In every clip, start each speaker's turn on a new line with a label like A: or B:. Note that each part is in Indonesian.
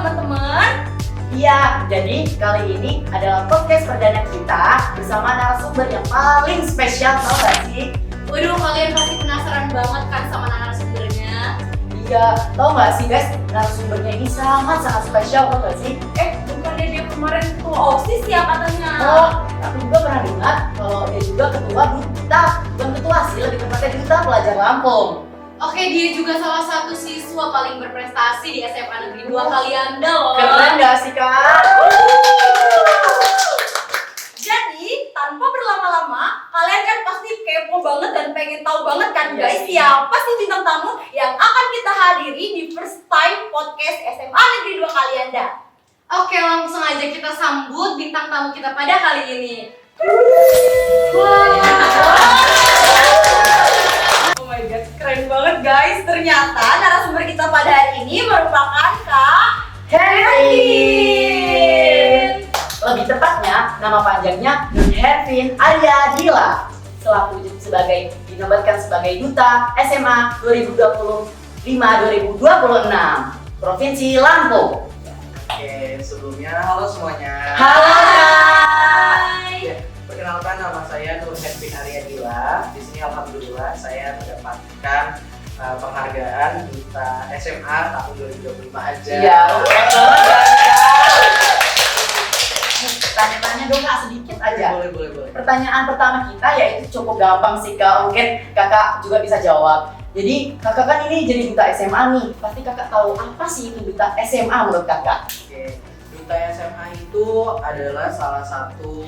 A: teman-teman.
B: Iya, jadi kali ini adalah podcast perdana kita bersama narasumber yang paling spesial, tau gak sih?
A: Waduh, kalian pasti penasaran banget kan sama narasumbernya.
B: Iya, tau gak sih guys, narasumbernya ini sangat-sangat spesial, tau gak sih?
A: Bukannya dia kemarin ketua OSIS ya katanya?
B: Oh, aku juga pernah dengar kalau dia juga ketua duta, bukan ketua sih, lebih tepatnya duta pelajar Lampung.
A: Oke, dia juga salah satu siswa paling berprestasi di SMA Negeri 2 Kalianda loh.
B: Keren gak sih kak?
A: Jadi, tanpa berlama-lama, kalian kan pasti kepo banget dan pengen tahu banget kan
B: Iya
A: guys,
B: sih.
A: siapa sih bintang tamu yang akan kita hadiri di first time podcast SMA Negeri 2 Kalianda. Oke, langsung aja kita sambut bintang tamu kita pada kali ini. Oh my god, keren banget guys. Ternyata narasumber kita pada hari ini merupakan Kak Hervin.
B: Lebih tepatnya, nama panjangnya Nur Hervin Arya Dila, selaku sebagai dinobatkan sebagai duta SMA 2025-2026 Provinsi Lampung.
C: Oke, sebelumnya halo semuanya.
B: Halo
A: Hai.
C: Ya, perkenalkan nama saya Nur Hervin Arya Dila. Di sini alhamdulillah saya mendapatkan penghargaan duta SMA tahun 2025 aja.
B: Iya, tanya-tanya dong kak sedikit aja.
C: Boleh.
B: Pertanyaan pertama kita yaitu cukup gampang sih kak, mungkin kakak juga bisa jawab. Jadi kakak kan ini jadi duta SMA nih, pasti kakak tahu apa sih itu duta SMA menurut kakak?
C: Oke, duta SMA itu adalah salah satu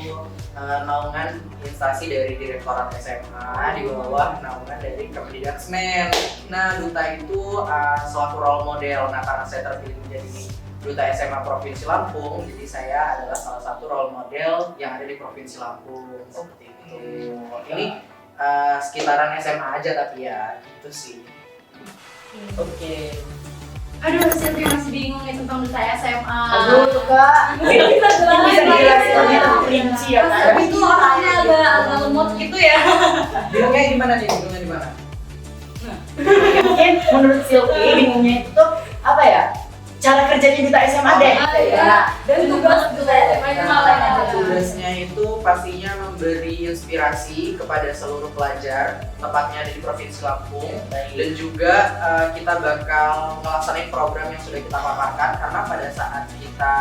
C: naungan instansi dari Direktorat SMA di bawah naungan dari Kemendikbudrismen. Nah, duta itu suatu role model. Nah, karena saya terpilih menjadi duta SMA Provinsi Lampung, jadi saya adalah salah satu role model yang ada di Provinsi Lampung. Seperti itu. Ini sekitaran SMA aja tapi ya itu sih.
B: Oke.
A: Aduh, Sylvia masih bingung nih tentang duta SMA.
B: Aduh tuh kak,
A: Mungkin bisa
B: bisa dijelasin lebih terperinci ya kak?
A: Tapi itu orangnya agak lemot gitu ya.
C: Bingungnya di mana nih? Bingungnya di mana?
B: Mungkin menurut Silvi bingungnya itu tuh apa ya? Cara kerjanya duta SMA deh.
A: Iya. Dan tugas duta SMA itu ngapain aja?
C: Tugasnya itu pastinya memberi inspirasi kepada seluruh pelajar, tepatnya ada di Provinsi Lampung, dan juga kita bakal melaksanain program yang sudah kita paparkan karena pada saat kita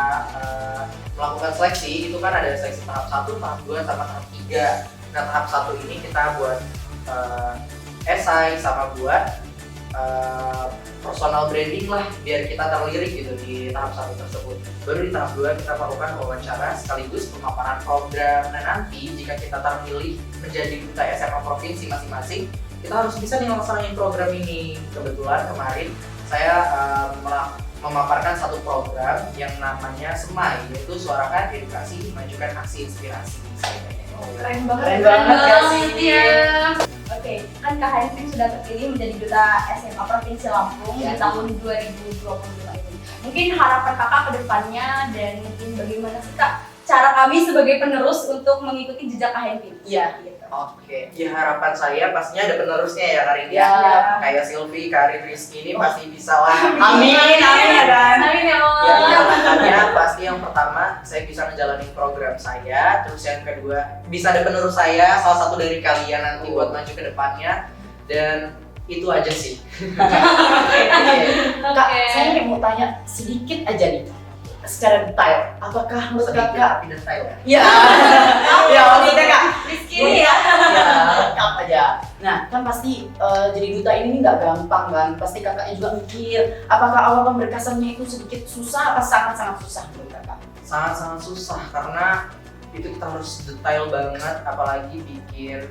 C: melakukan seleksi itu kan ada seleksi tahap 1, tahap 2, sama tahap 3. Nah, tahap 1 ini kita buat esai sama buat personal branding lah biar kita terlirik gitu di tahap 1 tersebut. Baru di tahap 2 kita melakukan wawancara sekaligus pemaparan program. Nah, nanti jika kita terpilih menjadi duta SMA provinsi masing-masing, kita harus bisa nih melaksanain program ini. Kebetulan kemarin saya memaparkan satu program yang namanya SEMAI, yaitu Suarakan Edukasi Majukan Aksi Inspirasi.
A: Keren
B: Keren banget gak sih?
A: ya. Oke, kan Kak Hervin sudah terpilih menjadi duta SMA Provinsi Lampung
B: Ya.
A: di tahun 2025 ini. Mungkin harapan kakak ke depannya dan mungkin bagaimana sih Kak cara kami sebagai penerus untuk mengikuti jejak Kak Hervin?
B: Iya.
A: Gitu.
C: Oke, ya harapan saya pastinya ada penerusnya ya Karin
B: Ya.
C: Kayak Silvi, Karin, Rizky ini pasti bisa lah.
B: Amin ya kan?
A: Amin ya
C: Ya,
A: Allah.
C: harapannya pasti yang pertama saya bisa menjalani program saya, terus yang kedua bisa ada penerus saya, salah satu dari kalian nanti buat maju ke depannya, dan itu aja sih.
B: Kak, saya mau tanya sedikit aja nih, secara detail, apakah menurut
C: Sedikit
B: kakak?
C: tapi detail ya.
B: Ya, ya maksudnya kak,
A: Rizky ya.
B: ya lengkap aja. Nah, kan pasti jadi duta ini nggak gampang kan, pasti kakaknya juga mikir, apakah awal pemberkasannya itu sedikit susah apa sangat-sangat susah menurut kakak?
C: Sangat-sangat susah karena itu kita harus detail banget, apalagi bikin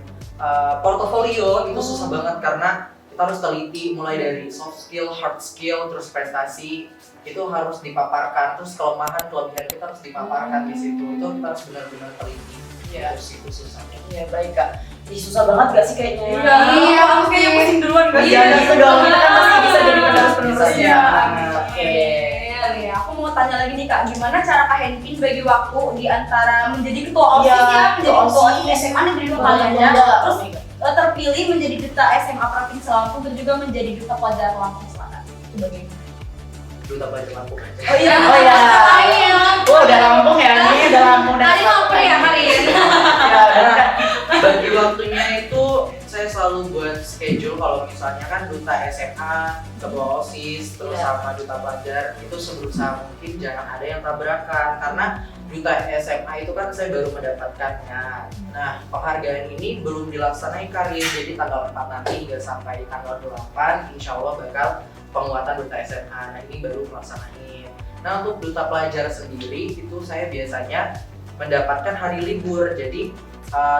C: portofolio itu susah banget karena kita harus teliti mulai dari soft skill, hard skill, terus prestasi itu harus dipaparkan, terus kelemahan kelebihan kita harus dipaparkan di situ. Itu kita harus benar-benar teliti.
B: Iya.
C: Terus itu susahnya.
B: Iya baik kak. Ih, susah banget gak sih kayaknya?
A: Iya, aku kayaknya pusing duluan
B: Iya, gitu dong. Kita kan pasti bisa jadi penerus-penerusnya.
C: Iya.
B: Oke.
A: Ya, aku mau tanya lagi nih Kak, gimana cara Kak Hervin bagi waktu di antara menjadi ketua OSIS
B: Iya,
A: ya, menjadi
B: ketua
A: ketua
B: OSIS.
A: OSIS SMA Negeri 2
B: Iya.
A: Kalianda, terus terpilih menjadi duta SMA Provinsi Lampung dan juga menjadi duta pelajar Lampung Selatan. Itu bagaimana?
C: duta pelajar Lampung aja.
B: Oh iya. Oh, udah Lampung ya nih, udah Lampung dan
A: Tadi lapar ya hari ini.
C: Bagi waktunya itu saya selalu buat schedule kalau misalnya kan duta SMA, ketua OSIS, terus sama duta pelajar itu seberusaha mungkin jangan ada yang tabrakan karena duta SMA itu kan saya baru mendapatkannya. Nah, penghargaan ini belum dilaksanakan Karin, jadi tanggal 4 nanti hingga sampai tanggal 28 insya Allah bakal penguatan duta SMA. Nah, ini baru melaksanain. Nah, untuk duta pelajar sendiri itu saya biasanya mendapatkan hari libur. Jadi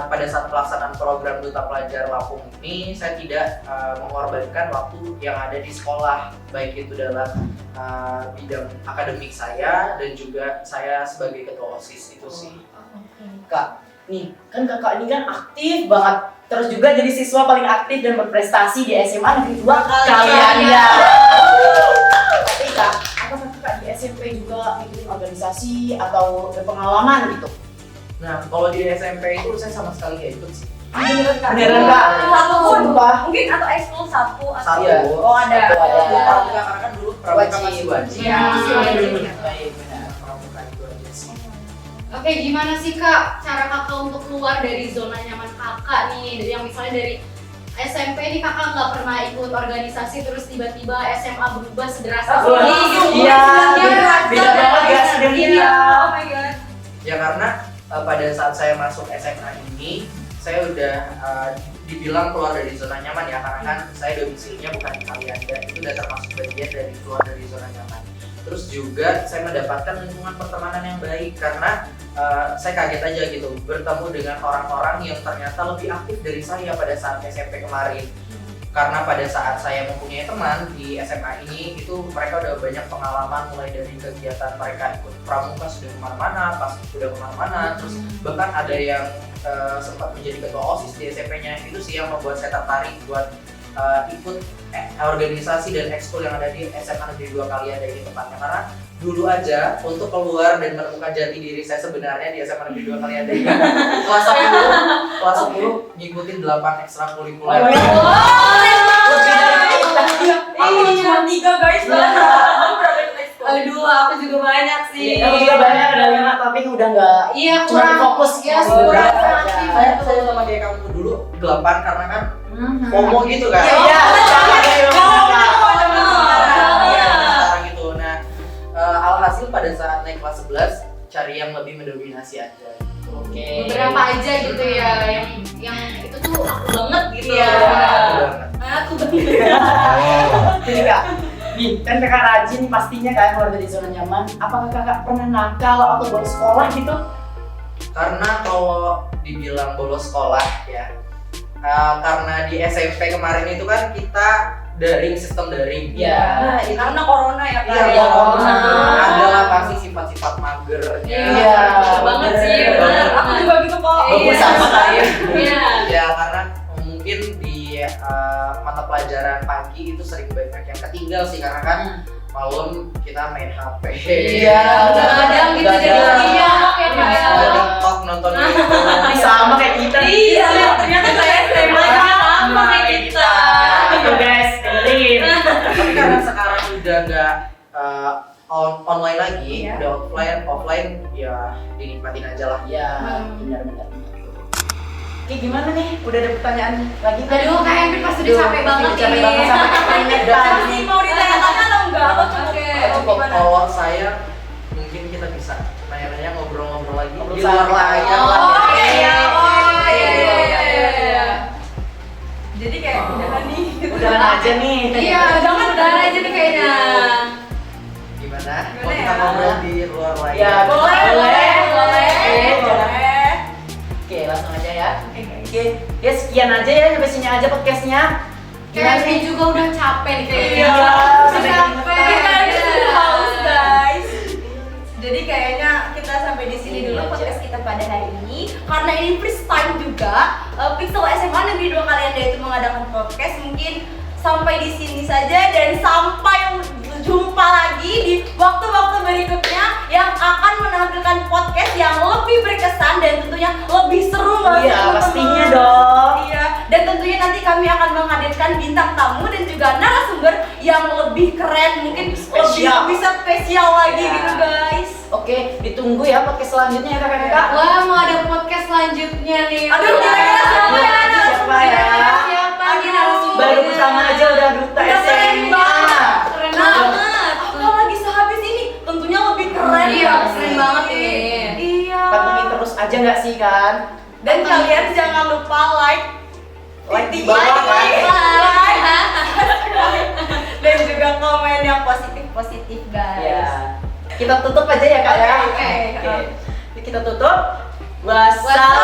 C: pada saat pelaksanaan program duta pelajar Lampung ini saya tidak mengorbankan waktu yang ada di sekolah, baik itu dalam bidang akademik saya dan juga saya sebagai ketua OSIS itu sih.
B: Kak, nih kan kakak ini kan aktif banget, terus juga jadi siswa paling aktif dan berprestasi di SMA Negeri 2 Kalianda. Tapi kak, apakah kakak di SMP juga ngikutin organisasi atau berpengalaman gitu?
C: Nah, kalau di SMP itu saya sama sekali nggak ikut sih.
B: Beneran kak?
A: Satu pun.
B: Sumpah.
A: Mungkin atau ekskul satu atau
C: Satu.
B: Iya.
A: Oh ada.
B: Satu ada.
C: Pramuka karena kan dulu pramuka masih wajib.
A: Iya, masih wajib.
B: Baik, benar.
C: Pramuka itu aja sih.
A: Oke, gimana sih Kak cara Kakak untuk keluar dari zona nyaman Kakak nih? Dari yang misalnya dari SMP nih Kakak nggak pernah ikut organisasi terus tiba-tiba SMA berubah sedrastis
B: Oh,
A: ini gitu.
B: iya,
A: Beda
B: banget ya sebenarnya.
A: Iya, oh my god.
C: Ya karena pada saat saya masuk SMA ini saya udah dibilang keluar dari zona nyaman ya karena kan saya domisilinya bukan di Kalianda, itu udah termasuk bagian dari keluar dari zona nyaman. Terus juga saya mendapatkan lingkungan pertemanan yang baik karena saya kaget aja gitu bertemu dengan orang-orang yang ternyata lebih aktif dari saya pada saat SMP kemarin. Karena pada saat saya mempunyai teman di SMA ini itu mereka udah banyak pengalaman mulai dari kegiatan mereka ikut pramuka sudah kemana-mana, pas sudah kemana-mana, terus bahkan ada yang sempat menjadi ketua OSIS di SMP-nya. Itu sih yang membuat saya tertarik buat ikut organisasi dan ekskul yang ada di SMA Negeri 2 Kalianda ini tepatnya karena dulu aja untuk keluar dan menemukan jati diri saya sebenarnya di SMA Negeri 2 Kalianda ini kelas 10 ngikutin 8 ekstrakurikuler.
A: Aku cuma 3 guys. Aduh, aku juga banyak sih.
B: Aku juga banyak ada 5 tapi udah nggak.
A: Iya,
B: cuma
A: kurang
B: fokus
A: ya,
B: di
A: kurang
B: beberapa
A: aktif.
B: aja.
C: Saya sama kayak kamu dulu 8 karena kan FOMO gitu kan.
B: Iya, sama kayak
C: Iya, sekarang gitu. Nah, alhasil pada saat naik kelas 11 cari yang lebih mendominasi aja.
B: Oke.
A: beberapa aja gitu ya yang itu tuh aku banget gitu.
B: Iya.
A: Aku banget.
B: Jadi kak, nih kan kakak rajin pastinya kan keluar dari zona nyaman. Apakah kakak pernah nakal atau bolos sekolah gitu?
C: Karena kalau dibilang bolos sekolah ya, karena di SMP kemarin itu kan kita sistem daring.
B: Iya.
A: Nah, karena corona ya Kak.
C: Iya,
A: Ya,
C: corona.
A: corona.
C: Adalah pasti sifat-sifat magernya.
B: Iya,
A: betul banget sih. Benar. Aku juga gitu kok.
B: Bagus
A: Iya.
B: sama saya.
A: Iya.
C: Ya karena mungkin di mata pelajaran pagi itu sering banyak yang ketinggal sih karena kan malam kita main HP.
B: Iya,
A: Kadang gitu jadi
B: begadang.
A: iya kayak
C: Ada TikTok nonton YouTube.
B: Sama kayak kita.
A: Iya, ternyata saya SMA sama kayak kita.
B: Itu guys, dengerin.
C: Tapi karena sekarang udah nggak online lagi,
A: Iya.
C: udah offline ya dinikmatin aja lah.
B: Iya, benar-benar. Oke, gimana nih? Udah ada pertanyaan lagi?
A: Aduh, Kak Henry pasti udah capek banget
B: Capek
A: ini.
B: banget sampai keringetan.
A: Masih mau ditanya-tanya atau enggak? Atau cukup?
C: Cukup kalau saya mungkin kita bisa nanya-nanya ngobrol-ngobrol lagi
B: Ngobrol
C: di luar
B: sama.
C: layar
A: Oh,
C: lah.
A: iya. Oh, iya. Jadi kayak udahan nih.
B: Udahan aja nih.
A: Iya, jangan udahan aja nih kayaknya.
C: Gimana? Mau
A: Gimana
C: kita
A: ya?
C: ngobrol di luar
B: Ya,
C: layar?
A: Boleh.
B: Oke, langsung aja ya. Oke, ya sekian aja ya, sampai sini aja podcastnya.
A: Kayak Henry juga udah capek nih kayaknya.
B: Iya,
A: Udah
B: sampai
A: capek.
B: keringetan.
A: Udah haus, guys.
D: Jadi kayaknya kita sampai di sini dulu
B: Iya,
D: podcast kita pada hari ini. Karena ini first time juga, Pixel SMA Negeri 2 Kalianda itu mengadakan podcast. Mungkin sampai di sini saja dan sampai jumpa lagi di waktu-waktu berikutnya yang akan menampilkan podcast yang lebih berkesan dan tentunya lebih seru banget.
B: Iya, pastinya dong.
D: Iya, dan tentunya nanti kami akan menghadirkan bintang tamu dan juga narasumber yang lebih keren, mungkin
B: spesial.
D: bisa spesial lagi
B: Ya.
D: gitu guys.
B: Oke, ditunggu ya podcast selanjutnya ya kakak-kakak.
A: Wah, mau ada podcast selanjutnya nih.
D: Aduh, kira-kira siapa ya?
B: Siapa ya?
A: Siapa
D: Aduh,
A: nih narasumbernya?
B: Baru pertama aja udah duta
D: Udah keren
B: SMA.
D: banget.
A: Keren
D: Nah,
A: banget.
D: apalagi sehabis ini tentunya lebih keren
A: Iya,
D: ya.
A: keren banget ini.
D: Iya.
B: Pantengin terus aja nggak sih kan?
D: Dan kalian jangan lupa like
B: Like di bawah kan?
D: dan juga komen yang positif guys.
B: Ya. Kita tutup aja ya kak ya.
A: Oke.
B: Oke. Kita tutup. Wassalamualaikum